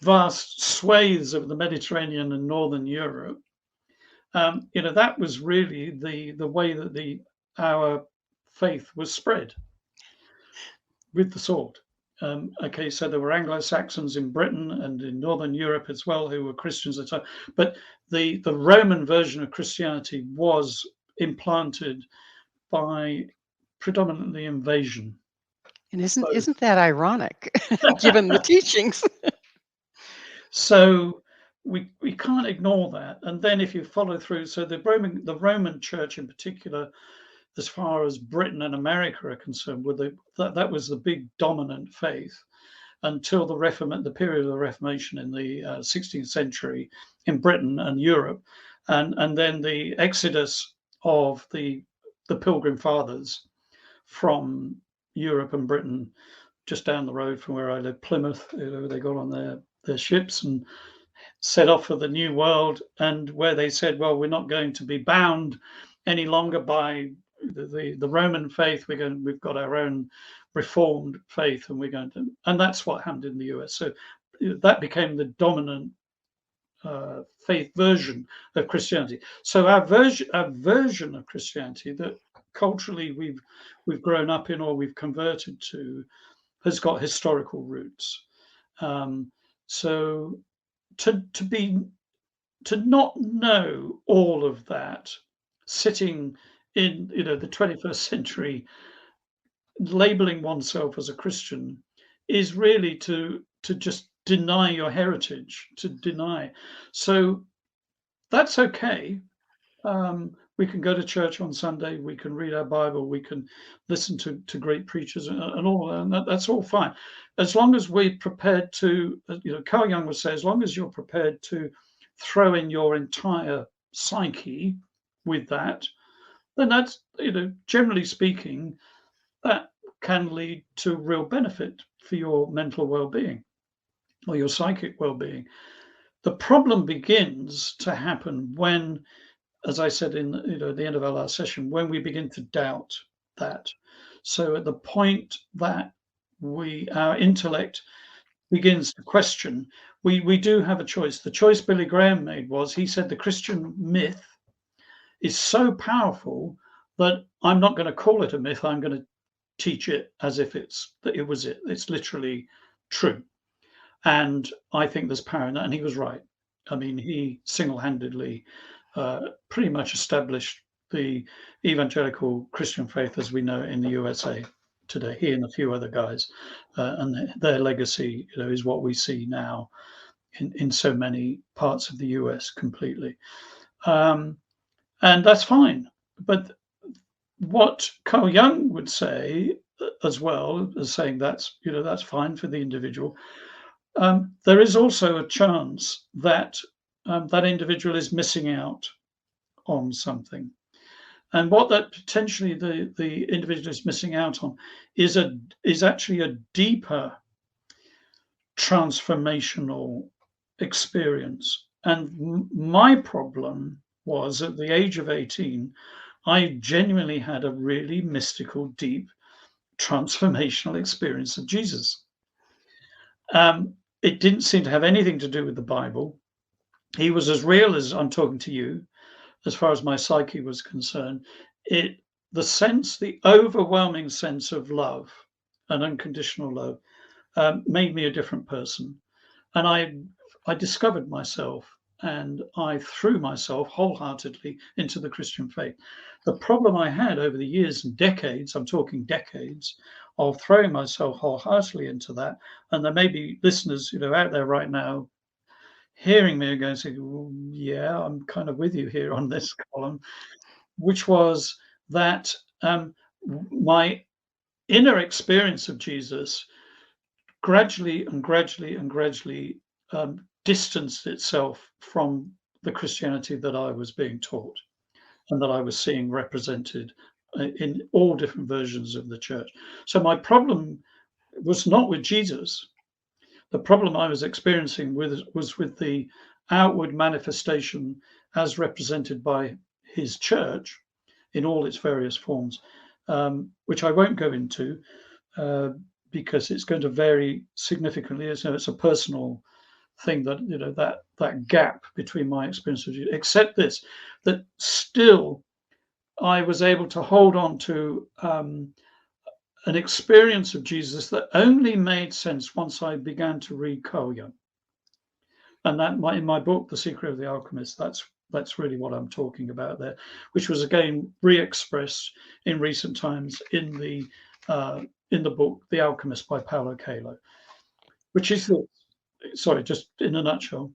vast swathes of the Mediterranean and Northern Europe, that was really the way that our faith was spread, with the sword. Okay, so there were Anglo-Saxons in Britain and in Northern Europe as well who were Christians at the time, but the Roman version of Christianity was implanted by predominantly invasion. And isn't that ironic, given the teachings? So we can't ignore that. And then if you follow through, so the Roman Church in particular, as far as Britain and America are concerned, that was the big dominant faith until the period of the Reformation in the 16th century in Britain and Europe, and then the exodus of the Pilgrim Fathers from Europe and Britain, just down the road from where I live, Plymouth. They got on their ships and set off for the New World, and where they said, well, we're not going to be bound any longer by the Roman faith. We've got our own Reformed faith, and we're going to, and that's what happened in the US. So that became the dominant faith version of Christianity. So our version of Christianity that culturally we've grown up in or we've converted to has got historical roots. So to not know all of that, sitting in the 21st century, labeling oneself as a Christian, is really to just deny your heritage, to deny. So that's okay. We can go to church on Sunday, we can read our Bible, we can listen to great preachers and all that, and that's all fine. As long as we're prepared to, Carl Jung would say, as long as you're prepared to throw in your entire psyche with that, then that's, generally speaking, that can lead to real benefit for your mental well-being or your psychic well-being. The problem begins to happen when, as I said in the end of our last session, when we begin to doubt that. So at the point that our intellect begins to question, we do have a choice. The choice Billy Graham made was, he said, the Christian myth is so powerful that I'm not going to call it a myth. I'm going to teach it as if it's literally true. And I think there's power in that. And he was right. I mean, he single-handedly pretty much established the evangelical Christian faith as we know it in the USA today. He and a few other guys, and their legacy, is what we see now in so many parts of the US completely, and that's fine. But what Carl Jung would say, as well as saying that's fine for the individual, there is also a chance that that individual is missing out on something. And what that potentially the individual is missing out on is actually a deeper transformational experience. And my problem was, at the age of 18, I genuinely had a really mystical, deep, transformational experience of Jesus. It didn't seem to have anything to do with the Bible. He was as real as I'm talking to you, as far as my psyche was concerned. The overwhelming sense of love and unconditional love made me a different person. And I discovered myself, and I threw myself wholeheartedly into the Christian faith. The problem I had over the years and decades, I'm talking decades, of throwing myself wholeheartedly into that, and there may be listeners out there right now hearing me and going, well, yeah, I'm kind of with you here on this column, which was that my inner experience of Jesus gradually distanced itself from the Christianity that I was being taught and that I was seeing represented in all different versions of the church. So my problem was not with Jesus. The problem I was experiencing was with the outward manifestation as represented by his church in all its various forms, which I won't go into because it's going to vary significantly. It's a personal thing that gap between my experience of Jesus, except this, that still I was able to hold on to an experience of Jesus that only made sense once I began to read Carl Jung. And that in my book, The Secret of the Alchemist, that's really what I'm talking about there, which was again re-expressed in recent times in the book The Alchemist by Paulo Coelho, which is just in a nutshell,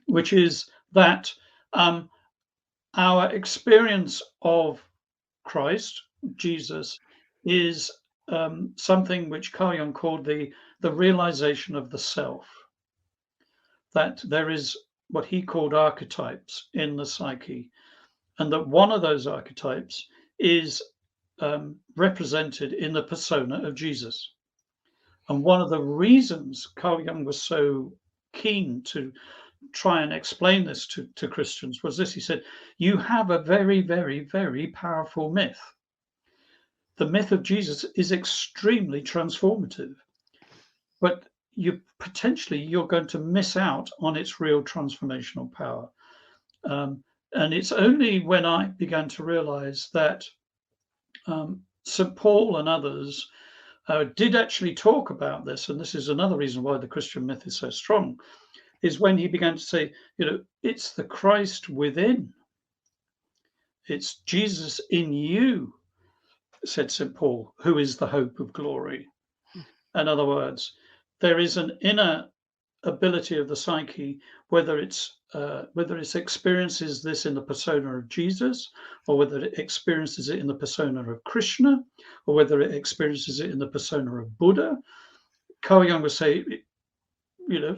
which is that our experience of Christ, Jesus, is something which Carl Jung called the realization of the self. That there is what he called archetypes in the psyche, and that one of those archetypes is represented in the persona of Jesus. And one of the reasons Carl Jung was so keen to try and explain this to Christians was this. He said, you have a very, very, very powerful myth. The myth of Jesus is extremely transformative, but you're going to miss out on its real transformational power. And it's only when I began to realize that St. Paul and others did actually talk about this, and this is another reason why the Christian myth is so strong, is when he began to say, it's the Christ within. It's Jesus in you, said St. Paul, who is the hope of glory. In other words, there is an inner ability of the psyche, whether it experiences this in the persona of Jesus, or whether it experiences it in the persona of Krishna, or whether it experiences it in the persona of Buddha. Carl Jung would say,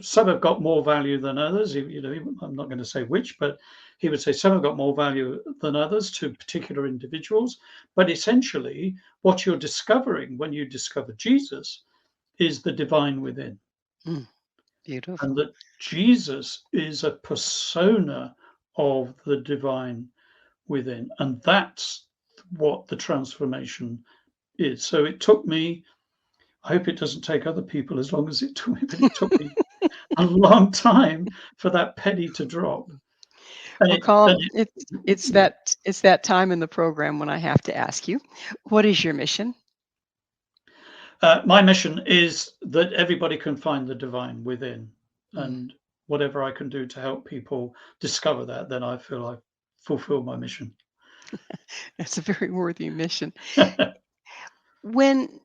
some have got more value than others. I'm not going to say which, but he would say some have got more value than others to particular individuals. But essentially, what you're discovering when you discover Jesus is the divine within. Beautiful. And that Jesus is a persona of the divine within. And that's what the transformation is. So it took me, I hope it doesn't take other people as long as it took me, but it took me a long time for that penny to drop. Well, Colm, it's that time in the program when I have to ask you, what is your mission? My mission is that everybody can find the divine within, and whatever I can do to help people discover that, then I feel I've fulfilled my mission. That's a very worthy mission. When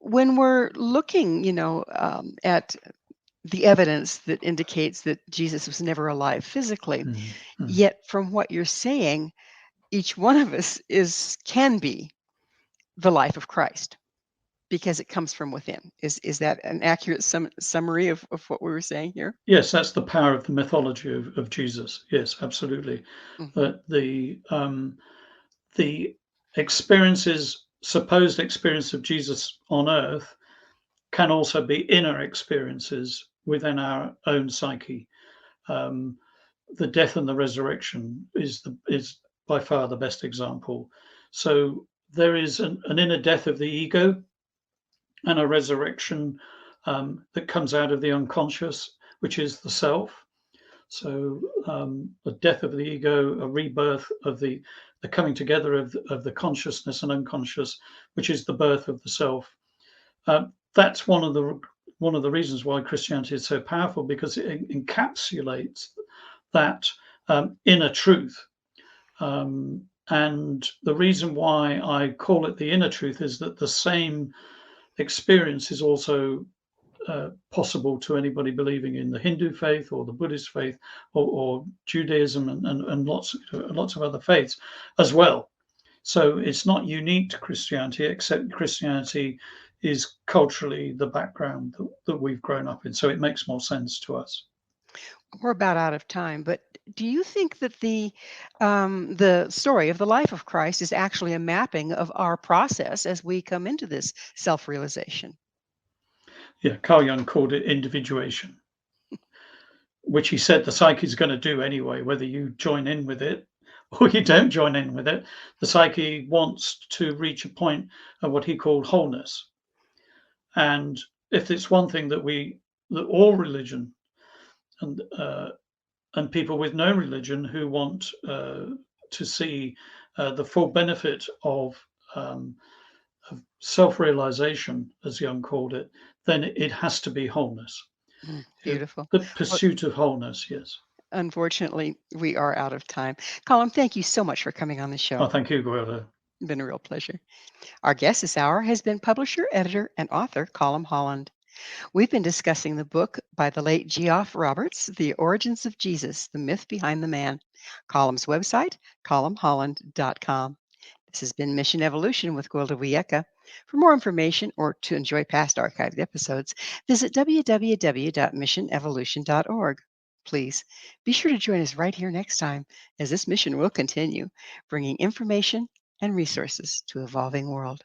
we're looking, at the evidence that indicates that Jesus was never alive physically, yet from what you're saying, each one of us can be the life of Christ because it comes from within. Is that an accurate summary of what we were saying here? Yes, that's the power of the mythology of Jesus. Yes, absolutely. That the supposed experience of Jesus on earth can also be inner experiences within our own psyche. The death and the resurrection is by far the best example. So there is an inner death of the ego and a resurrection that comes out of the unconscious, which is the self. So the death of the ego, a rebirth of the coming together of the consciousness and unconscious, which is the birth of the self. That's one of the reasons why Christianity is so powerful, because it encapsulates that inner truth. And the reason why I call it the inner truth is that the same experience is also possible to anybody believing in the Hindu faith or the Buddhist faith or Judaism and lots of other faiths as well. So it's not unique to Christianity, except Christianity is culturally the background that we've grown up in. So it makes more sense to us. We're about out of time, but do you think that the story of the life of Christ is actually a mapping of our process as we come into this self-realization? Yeah, Carl Jung called it individuation, which he said the psyche is going to do anyway, whether you join in with it or you don't join in with it. The psyche wants to reach a point of what he called wholeness. And if it's one thing that all religion and people with no religion who want to see the full benefit of self-realization, as Jung called it, then it has to be wholeness. Beautiful. The pursuit of wholeness, yes. Unfortunately, we are out of time. Colm, thank you so much for coming on the show. Oh, thank you, Gwilda. It's been a real pleasure. Our guest this hour has been publisher, editor, and author COLM Holland. We've been discussing the book by the late Geoff Roberts, The Origins of Jesus, The Myth Behind the Man. COLM's website, colmholland.com. This has been Mission Evolution with Gwilda Wiyaka. For more information or to enjoy past archived episodes, visit www.missionevolution.org. Please be sure to join us right here next time, as this mission will continue, bringing information and resources to evolving world.